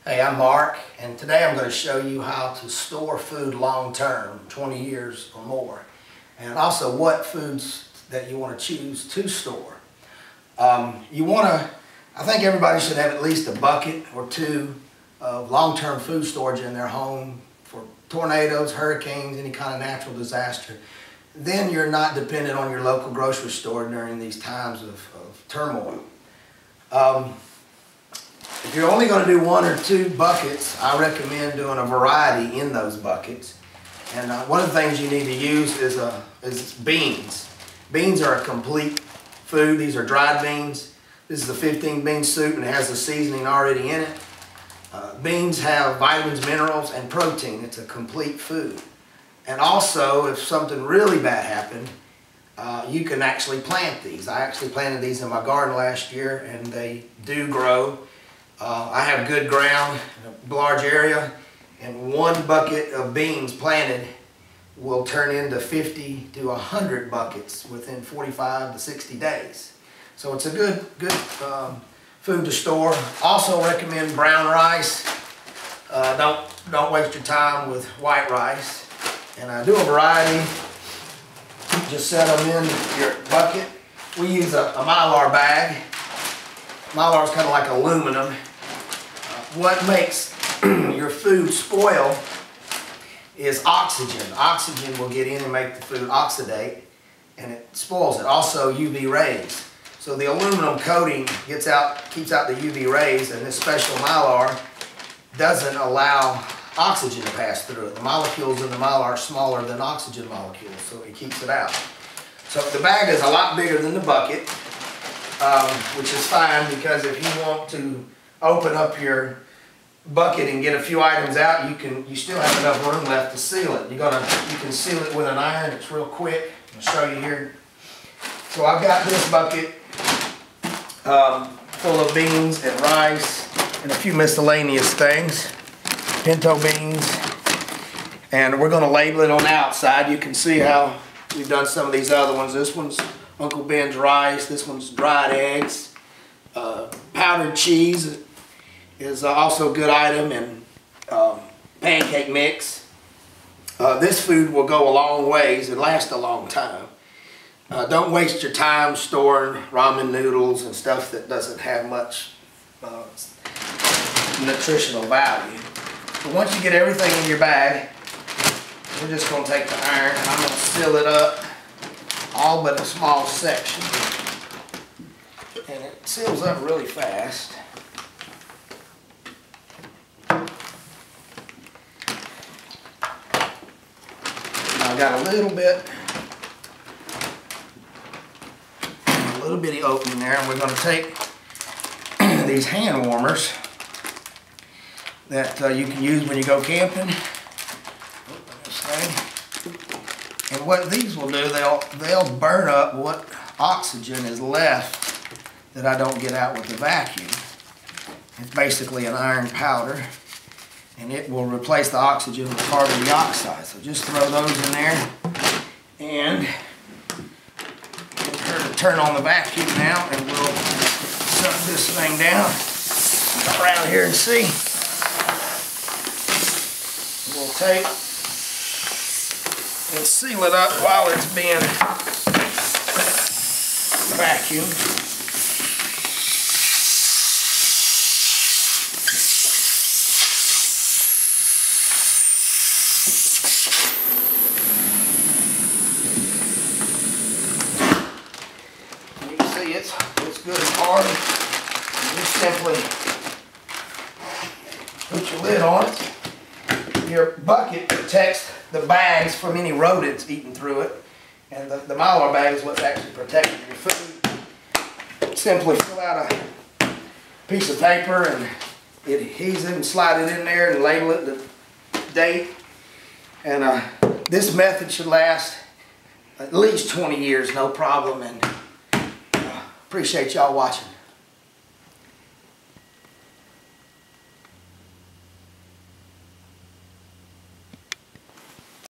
Hey, I'm Mark, and today I'm going to show you how to store food long term, 20 years or more, and also what foods that you want to choose to store. I think everybody should have at least a bucket or two of long-term food storage in their home for tornadoes, hurricanes, any kind of natural disaster. Then you're not dependent on your local grocery store during these times of turmoil. If you're only going to do one or two buckets, I recommend doing a variety in those buckets. And one of the things you need to use is beans. Beans are a complete food. These are dried beans. This is a 15 bean soup and it has the seasoning already in it. Beans have vitamins, minerals, and protein. It's a complete food. And also, if something really bad happened, you can actually plant these. I actually planted these in my garden last year and they do grow. I have good ground in a large area, and one bucket of beans planted will turn into 50 to 100 buckets within 45 to 60 days. So it's a good food to store. Also recommend brown rice. Don't waste your time with white rice. And I do a variety. Just set them in your bucket. We use a mylar bag. Mylar is kind of like aluminum. What makes your food spoil is oxygen. Oxygen will get in and make the food oxidate, and it spoils it. Also UV rays. So the aluminum coating keeps out the UV rays, and this special mylar doesn't allow oxygen to pass through it. The molecules in the mylar are smaller than oxygen molecules, so it keeps it out. So the bag is a lot bigger than the bucket, which is fine, because if you want to open up your bucket and get a few items out, you still have enough room left to seal it. You can seal it with an iron. It's real quick. I'll show you here. So I've got this bucket full of beans and rice and a few miscellaneous things, pinto beans, and we're going to label it on the outside. You can see how we've done some of these other ones. This one's Uncle Ben's rice. This one's dried eggs. Powdered cheese is also a good item, and pancake mix. This food will go a long ways and last a long time. Don't waste your time storing ramen noodles and stuff that doesn't have much nutritional value. But once you get everything in your bag, we're just going to take the iron and I'm going to seal it up, all but a small section. And it seals up really fast. I've got a little bitty opening there, and we're going to take these hand warmers that you can use when you go camping. Open this thing. And what these will do, they'll burn up what oxygen is left that I don't get out with the vacuum. It's basically an iron powder, and it will replace the oxygen with carbon dioxide. So just throw those in there, and get her to turn on the vacuum now, and we'll suck this thing down. Come around here and see. We'll take and seal it up while it's being vacuumed. It's good and hard. You just simply put your lid on it. Your bucket protects the bags from any rodents eating through it, and the mylar bag is what's actually protecting your food. Simply fill out a piece of paper and adhese it and slide it in there and label it the date. And this method should last at least 20 years, no problem. And appreciate y'all watching.